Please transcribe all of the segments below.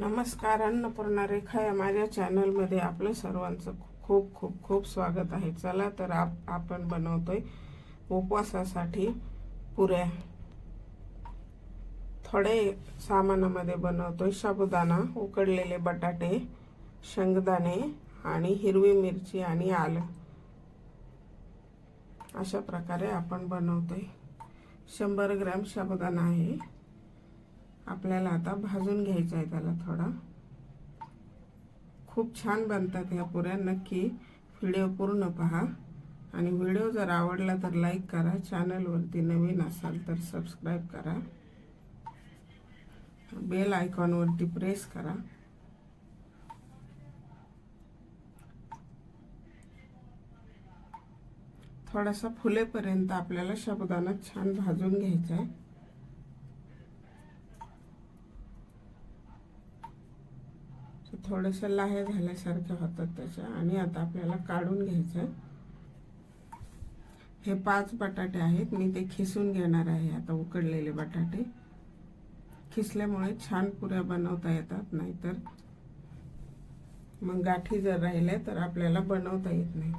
नमस्कार. अन्नपूर्णा रेखा या माझ्या चॅनलमध्ये आपलं सर्वांचं खूप खूप खूप स्वागत आहे. चला तर आपण बनवतोय उपवासासाठी पुऱ्या. थोडे सामानामध्ये बनवतोय साबुदाणा, उकडलेले बटाटे, शेंगदाणे आणि हिरवी मिरची आणि आलं. अशा प्रकारे आपण बनवतोय. 100 ग्रॅम साबुदाणा आहे. आपल्याला आता भाजून घ्यायचा आहे त्याला थोडा. खूप छान बनतात ह्या पुऱ्या. नक्की व्हिडिओ पूर्ण पहा आणि व्हिडिओ जर आवडला तर लाईक करा. चॅनलवरती नवीन असाल तर सबस्क्राईब करा. बेल आयकॉनवरती प्रेस करा. थोडासा फुलेपर्यंत आपल्याला साबुदाणा छान भाजून घ्यायचा आहे. थोडंसं लाह्या झाल्यासारख्या होतात त्याच्या. आणि आता आपल्याला काढून घ्यायचं आहे. हे 5 बटाटे आहेत. मी ते खिसून घेणार आहे. आता उकडलेले बटाटे खिसल्यामुळे छान पुऱ्या बनवता येतात. नाहीतर मग गाठी जर राहिल्या तर आपल्याला बनवता येत नाही.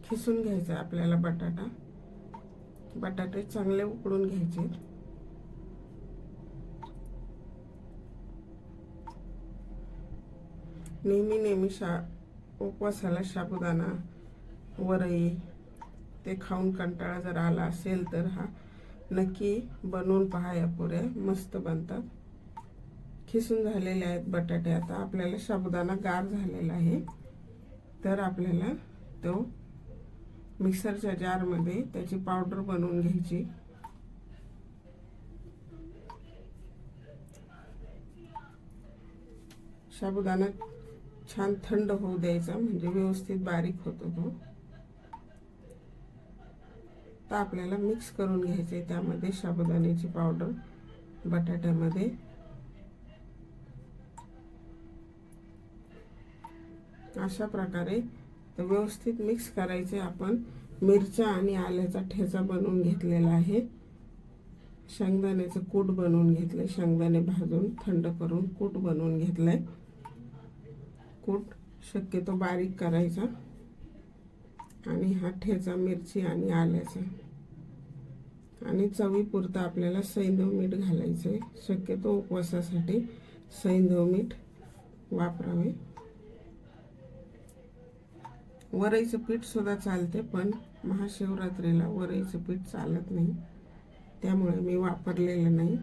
खिसून घ्यायचा आपल्याला बटाटे चांगले उकडून घ्यायचे. नेहमी उपवासाला साबुदाणा, वरई ते खाऊन कंटाळा जर आला असेल तर हा नक्की बनवून पहा. या पुऱ्या मस्त बनतात. खिसून झालेले आहेत बटाटे. आता आपल्याला साबुदाणा गार झालेला आहे तर आपल्याला तो मिक्सरच्या जारमध्ये त्याची पावडर बनवून घ्यायची. साबुदाणा छान थंड होऊ द्यायचा म्हणजे व्यवस्थित बारीक होतो तो. तर आपल्याला मिक्स करून घ्यायचे त्यामध्ये साबुदाण्याची पावडर बटाट्यामध्ये. अशा प्रकारे व्यवस्थित मिक्स करायचे. आपण मिरच्या आणि आल्याचा ठेचा बनवून घेतलेला आहे. शेंगदाण्याचं कूट बनवून घेतले. शेंगदाणे भाजून थंड करून कूट बनवून घेतलाय. कूट शक्यतो बारीक करायचा. आणि हा ठेचा मिरची आणि आल्याचा. आणि चवीपुरतं आपल्याला सैंधव मीठ घालायचंय. शक्यतो उपवासासाठी सैंधव मीठ वापरावे. वरईचं पीठ सुद्धा चालते, पण महाशिवरात्रीला वरईचं पीठ चालत नाही, त्यामुळे मी वापरलेलं नाही.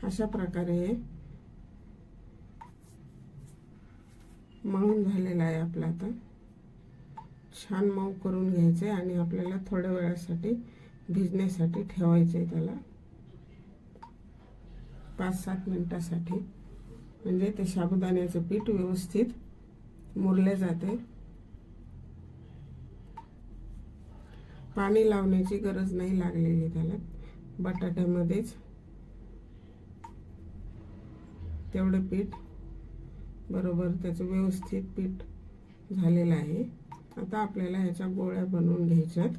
अशा प्रकारे मळून झालेला आहे आपला. आता छान मऊ करून घ्यायचे आणि आपल्याला थोड्या वेळासाठी भिजण्यासाठी ठेवायचे त्याला 5-7 मिनिटासाठी. म्हणजे ते साबुदाण्याचं पीठ व्यवस्थित मुरले जाते. पाणी लावण्याची गरज नाही लागलेली त्याला. बटाट्यामध्येच तेवढे पीठ बरोबर त्याचं व्यवस्थित पीठ झालेलं आहे. आता आपल्याला ह्याच्या गोळ्या बनवून घ्यायच्यात.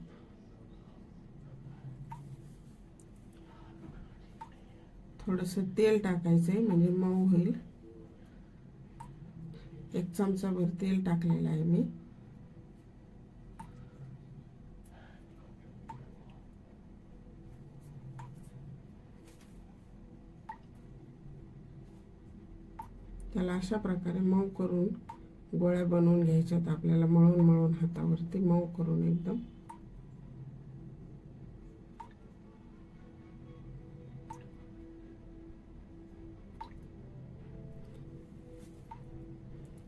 थोडंसं तेल टाकायचंय म्हणजे मऊ होईल. 1 चमचाभर तेल टाकलेलं आहे मी. त्याला अशा प्रकारे मऊ करून गोळ्या बनवून घ्यायच्यात आपल्याला. मळून हातावरती मऊ करून एकदम.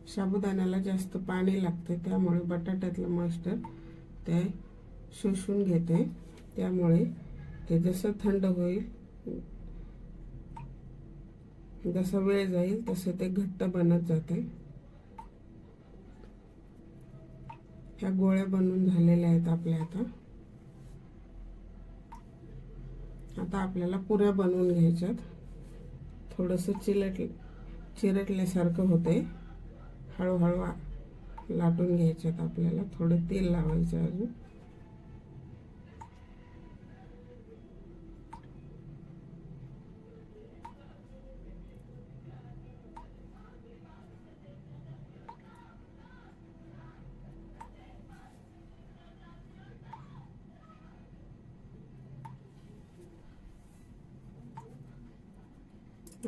साबुदाण्याला जास्त पाणी लागते, त्यामुळे बटाट्यातलं मॉइश्चर ते शोषून घेते. त्यामुळे ते जसं थंड होईल, जसा वेळ जाईल तसे ते घट्ट बनत जाते. ह्या गोळ्या बनवून झालेल्या आहेत आपल्या. आता आपल्याला पुऱ्या बनवून घ्यायच्यात. थोडंसं चिरटल्यासारखं होते. हळूहळू लाटून घ्यायच्यात आपल्याला. थोडं तेल लावायचं अजून.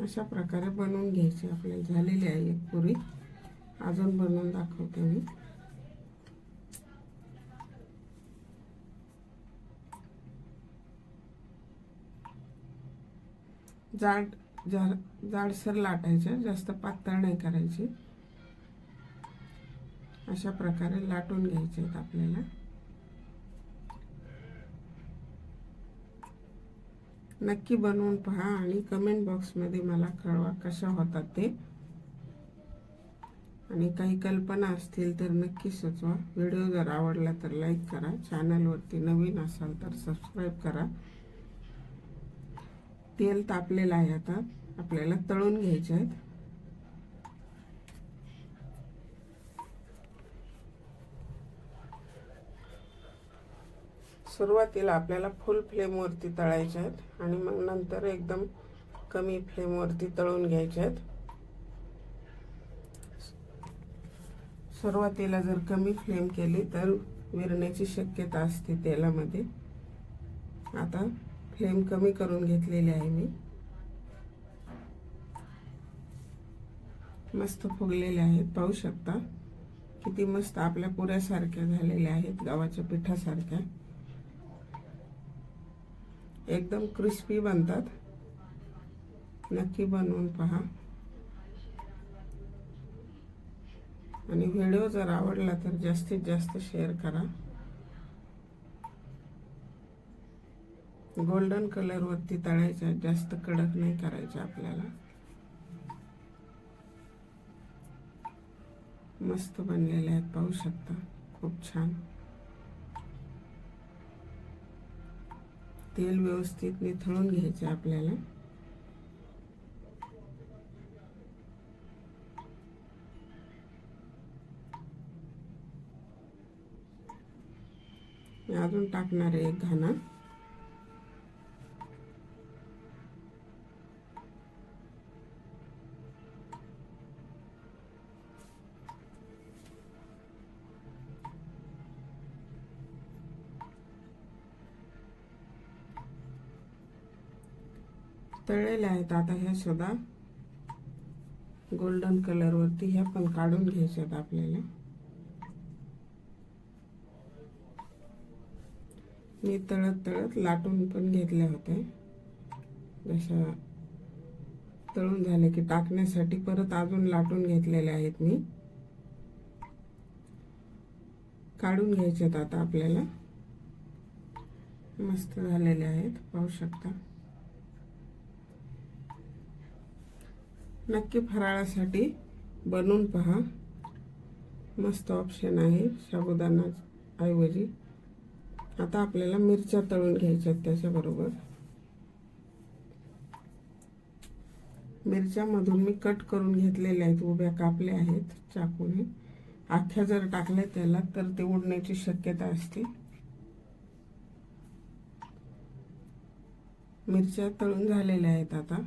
अशा प्रकारे बनवून घ्यायची. आपल्याला झालेली आहे एक पुरी. अजून बनवून दाखवते मी. जाडसर लाटायच्या, जास्त पातळ नाही करायची. अशा प्रकारे लाटून घ्यायचे आहेत आपल्याला. नक्की बनवून पहा आणि कमेंट बॉक्समध्ये मला कळवा कशा होतात ते. आणि काही कल्पना असतील तर नक्की सुचवा. व्हिडिओ जर आवडला तर लाईक करा. चॅनलवरती नवीन असाल तर सबस्क्राईब करा. तेल तापलेलं आहे. आता आपल्याला तळून घ्यायचे आहेत. सुरुवातीला आपल्याला फुल फ्लेमवरती तळायचे आहेत आणि मग नंतर एकदम कमी फ्लेमवरती तळून घ्यायचे आहेत. सुरुवातीला जर कमी फ्लेम केली तर विरण्याची शक्यता असते तेलामध्ये. आता फ्लेम कमी करून घेतलेली आहे मी. मस्त फुगलेले आहेत, पाहू शकता किती मस्त आपल्या पुऱ्यासारख्या झालेल्या आहेत, गव्हाच्या पिठासारख्या. एकदम क्रिस्पी बनतात. नक्की बनवून पहा. आणि व्हिडिओ जर आवडला तर जास्तीत जास्त शेअर करा. गोल्डन कलर वरती तळायचा, जास्त कडक नाही करायचं आपल्याला. मस्त बनलेले आहेत, पाहू शकता. खूप छान. तेल व्यवस्थित निथळून घ्यायचे आपल्याला. मी अजून टाकणार आहे एक घाना. तळलेले आहेत. आता ह्या सुद्धा गोल्डन कलर वरती ह्या पण काढून घ्यायच्यात आपल्याला. मी तळत तळत लाटून पण घेतले होते. जशा तळून झाले की टाकण्यासाठी परत अजून लाटून घेतलेले आहेत मी. काढून घ्यायचेत आता आपल्याला. मस्त झालेले आहेत, पाहू शकता. नक्की फराळासाठी बनवून पहा. मस्त ऑप्शन आहे साबुदाणा ऐवजी. आता आपल्याला मिरच्या तळून घ्यायच्या आहेत. त्याच्याबरोबर मिरच्यामधून मी कट करून घेतलेल्या आहेत, उभ्या कापल्या आहेत चाकूने. अख्ख्या जर टाकल्या त्याला तर ते उडण्याची शक्यता असते. मिरच्या तळून झालेल्या आहेत. आता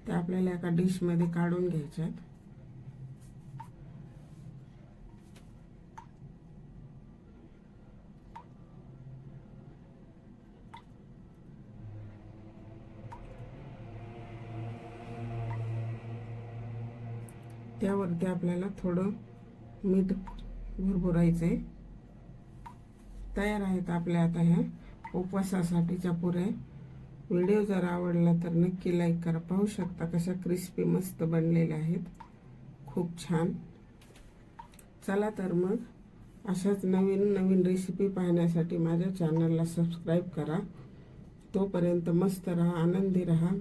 ते आपल्याला एका डिश मध्ये काढून घ्यायच्या आहेत. त्यावरती आपल्याला थोडं मीठ भुरभुरायचंय. तयार आहेत आपल्या आता ह्या उपवासासाठीच्या पुऱ्या. व्हिडिओ जर आवडला तर नक्की लाईक करा. पाहू शकता कशा क्रिस्पी मस्त बनलेल्या आहेत, खूप छान. चला तर मग अशाच नवीन नवीन रेसिपी पाहण्यासाठी माझ्या चॅनलला सबस्क्राईब करा. तोपर्यंत मस्त राहा, आनंदी राहा.